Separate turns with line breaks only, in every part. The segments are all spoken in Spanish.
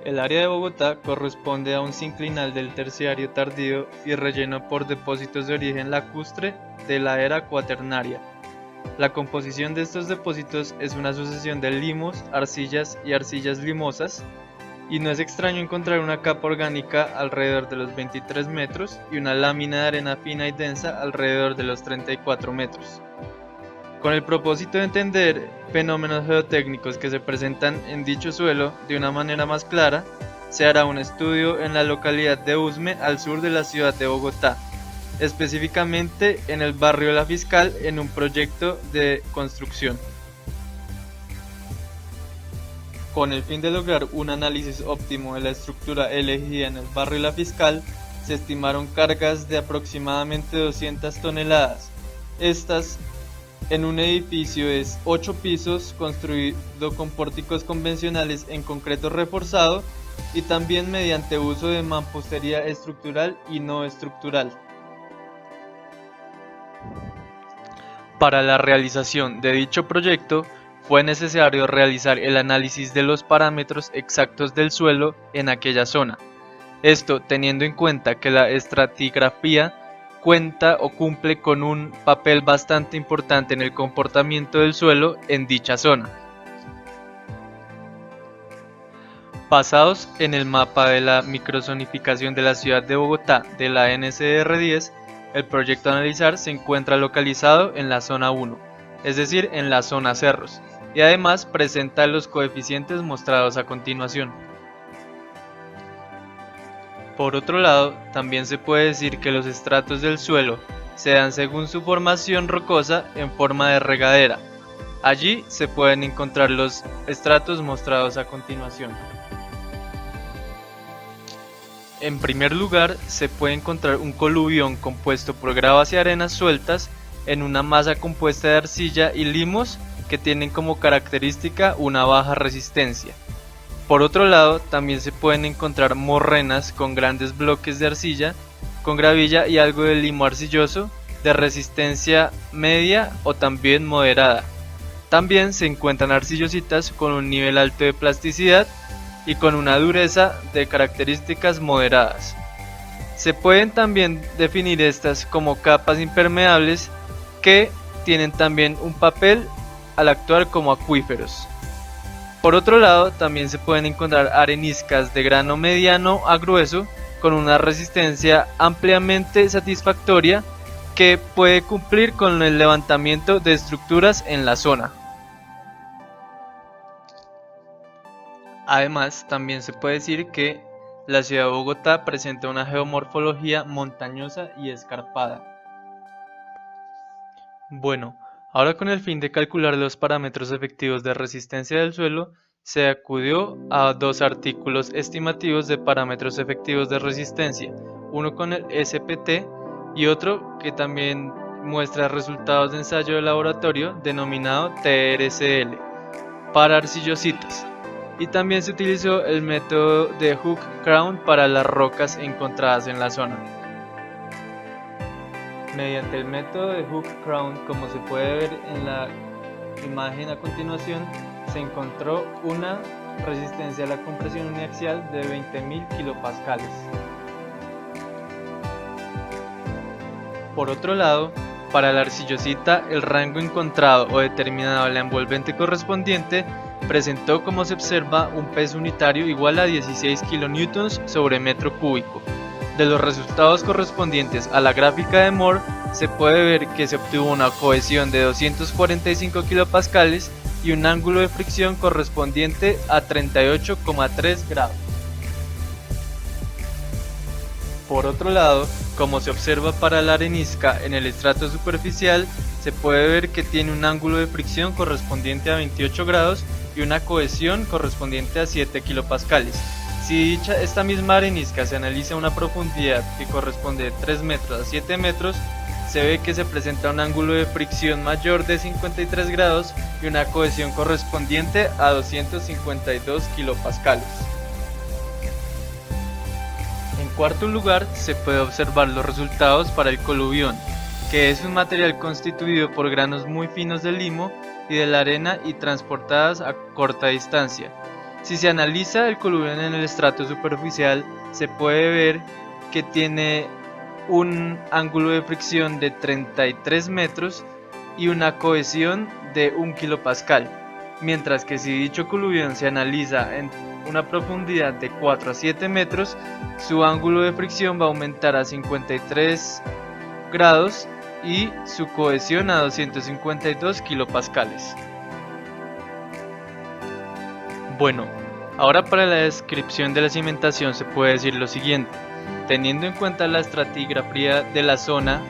El área de Bogotá corresponde a un sinclinal del Terciario tardío y relleno por depósitos de origen lacustre de la era cuaternaria. La composición de estos depósitos es una sucesión de limos, arcillas y arcillas limosas, y no es extraño encontrar una capa orgánica alrededor de los 23 metros y una lámina de arena fina y densa alrededor de los 34 metros. Con el propósito de entender fenómenos geotécnicos que se presentan en dicho suelo de una manera más clara, se hará un estudio en la localidad de Usme, al sur de la ciudad de Bogotá, específicamente en el barrio La Fiscal, en un proyecto de construcción. Con el fin de lograr un análisis óptimo de la estructura elegida en el barrio La Fiscal, se estimaron cargas de aproximadamente 200 toneladas. Estas en un edificio de 8 pisos construido con pórticos convencionales en concreto reforzado y también mediante uso de mampostería estructural y no estructural. Para la realización de dicho proyecto fue necesario realizar el análisis de los parámetros exactos del suelo en aquella zona. Esto teniendo en cuenta que la estratigrafía cuenta o cumple con un papel bastante importante en el comportamiento del suelo en dicha zona. Basados en el mapa de la microzonificación de la ciudad de Bogotá de la NCR10, el proyecto a analizar se encuentra localizado en la zona 1, es decir, en la zona cerros, y además presenta los coeficientes mostrados a continuación. Por otro lado, también se puede decir que los estratos del suelo se dan según su formación rocosa en forma de regadera. Allí se pueden encontrar los estratos mostrados a continuación. En primer lugar, se puede encontrar un coluvión compuesto por gravas y arenas sueltas en una masa compuesta de arcilla y limos que tienen como característica una baja resistencia. Por otro lado, también se pueden encontrar morrenas con grandes bloques de arcilla, con gravilla y algo de limo arcilloso de resistencia media o también moderada. También se encuentran arcillositas con un nivel alto de plasticidad y con una dureza de características moderadas. Se pueden también definir estas como capas impermeables que tienen también un papel al actuar como acuíferos. Por otro lado, también se pueden encontrar areniscas de grano mediano a grueso con una resistencia ampliamente satisfactoria que puede cumplir con el levantamiento de estructuras en la zona. Además, también se puede decir que la ciudad de Bogotá presenta una geomorfología montañosa y escarpada. Bueno, ahora con el fin de calcular los parámetros efectivos de resistencia del suelo, se acudió a dos artículos estimativos de parámetros efectivos de resistencia, uno con el SPT y otro que también muestra resultados de ensayo de laboratorio denominado TRCL para arcillositas, y también se utilizó el método de Hook-Crown para las rocas encontradas en la zona. Mediante el método de Hook-Crown, como se puede ver en la imagen a continuación, se encontró una resistencia a la compresión uniaxial de 20.000 kilopascales. Por otro lado, para la arcillosita, el rango encontrado o determinado a la envolvente correspondiente presentó, como se observa, un peso unitario igual a 16 kN sobre metro cúbico. De los resultados correspondientes a la gráfica de Moore, se puede ver que se obtuvo una cohesión de 245 kilopascales y un ángulo de fricción correspondiente a 38,3 grados. Por otro lado, como se observa para la arenisca en el estrato superficial, se puede ver que tiene un ángulo de fricción correspondiente a 28 grados y una cohesión correspondiente a 7 kilopascales. Si esta misma arenisca se analiza a una profundidad que corresponde de 3 metros a 7 metros, se ve que se presenta un ángulo de fricción mayor de 53 grados y una cohesión correspondiente a 252 kilopascales. En cuarto lugar, se puede observar los resultados para el coluvión, que es un material constituido por granos muy finos de limo y de la arena y transportadas a corta distancia. Si se analiza el coluvión en el estrato superficial, se puede ver que tiene un ángulo de fricción de 33 metros y una cohesión de 1 kilopascal, mientras que si dicho coluvión se analiza en una profundidad de 4 a 7 metros, su ángulo de fricción va a aumentar a 53 grados y su cohesión a 252 kilopascales. Bueno, ahora para la descripción de la cimentación se puede decir lo siguiente. Teniendo en cuenta la estratigrafía de la zona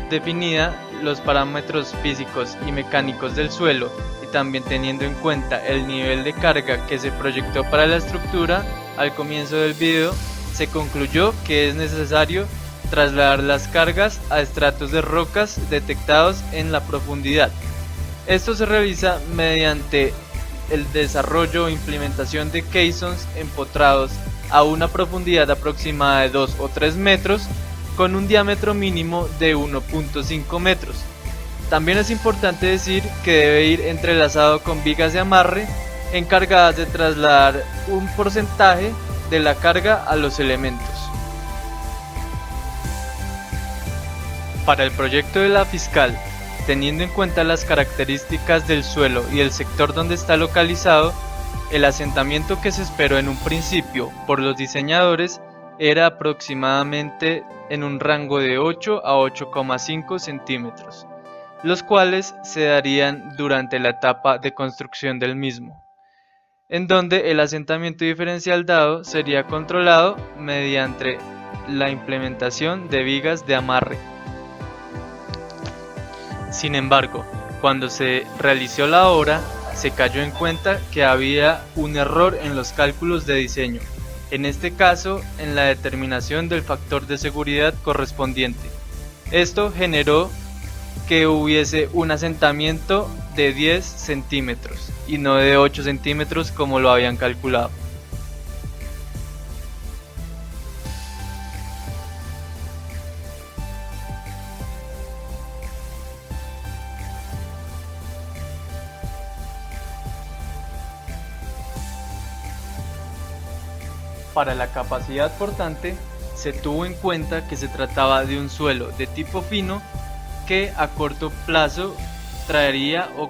definida, los parámetros físicos y mecánicos del suelo y también teniendo en cuenta el nivel de carga que se proyectó para la estructura al comienzo del video, se concluyó que es necesario trasladar las cargas a estratos de rocas detectados en la profundidad. Esto se realiza mediante el desarrollo o implementación de caissons empotrados a una profundidad aproximada de 2 o 3 metros con un diámetro mínimo de 1.5 metros. También es importante decir que debe ir entrelazado con vigas de amarre encargadas de trasladar un porcentaje de la carga a los elementos. Para el proyecto de la fiscal, teniendo en cuenta las características del suelo y el sector donde está localizado, el asentamiento que se esperó en un principio por los diseñadores era aproximadamente en un rango de 8 a 8,5 centímetros, los cuales se darían durante la etapa de construcción del mismo, en donde el asentamiento diferencial dado sería controlado mediante la implementación de vigas de amarre. Sin embargo, cuando se realizó la obra, se cayó en cuenta que había un error en los cálculos de diseño, en este caso en la determinación del factor de seguridad correspondiente. Esto generó que hubiese un asentamiento de 10 centímetros y no de 8 centímetros como lo habían calculado. Para la capacidad portante, se tuvo en cuenta que se trataba de un suelo de tipo fino que a corto plazo traería o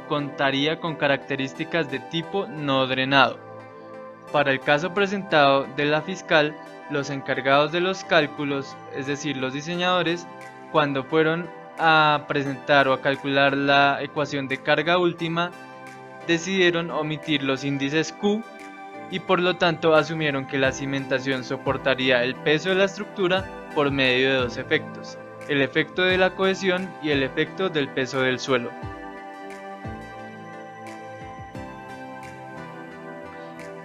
contaría con características de tipo no drenado. Para el caso presentado de la fiscal, los encargados de los cálculos, es decir, los diseñadores, cuando fueron a presentar o a calcular la ecuación de carga última, decidieron omitir los índices Q y por lo tanto asumieron que la cimentación soportaría el peso de la estructura por medio de dos efectos, el efecto de la cohesión y el efecto del peso del suelo.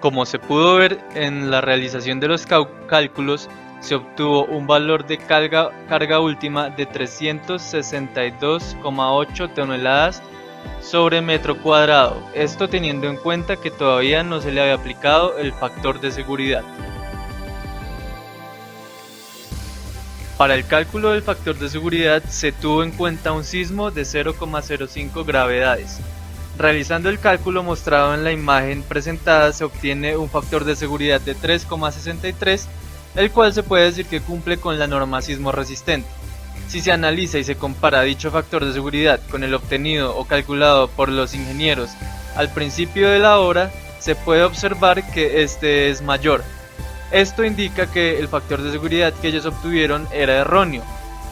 Como se pudo ver en la realización de los cálculos, se obtuvo un valor de carga última de 362,8 toneladas sobre metro cuadrado, esto teniendo en cuenta que todavía no se le había aplicado el factor de seguridad. Para el cálculo del factor de seguridad se tuvo en cuenta un sismo de 0,05 gravedades. Realizando el cálculo mostrado en la imagen presentada se obtiene un factor de seguridad de 3,63, el cual se puede decir que cumple con la norma sismo resistente. Si se analiza y se compara dicho factor de seguridad con el obtenido o calculado por los ingenieros al principio de la obra, se puede observar que este es mayor. Esto indica que el factor de seguridad que ellos obtuvieron era erróneo.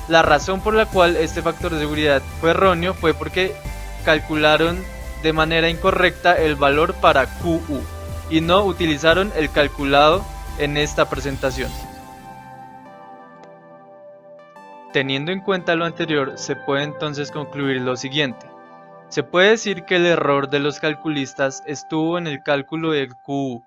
La razón por la cual este factor de seguridad fue erróneo fue porque calcularon de manera incorrecta el valor para QU y no utilizaron el calculado en esta presentación. Teniendo en cuenta lo anterior, se puede entonces concluir lo siguiente. Se puede decir que el error de los calculistas estuvo en el cálculo del QU,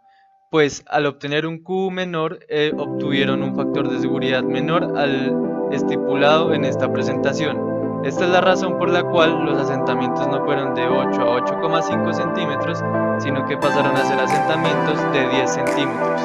pues al obtener un QU menor, obtuvieron un factor de seguridad menor al estipulado en esta presentación. Esta es la razón por la cual los asentamientos no fueron de 8 a 8,5 centímetros, sino que pasaron a ser asentamientos de 10 centímetros.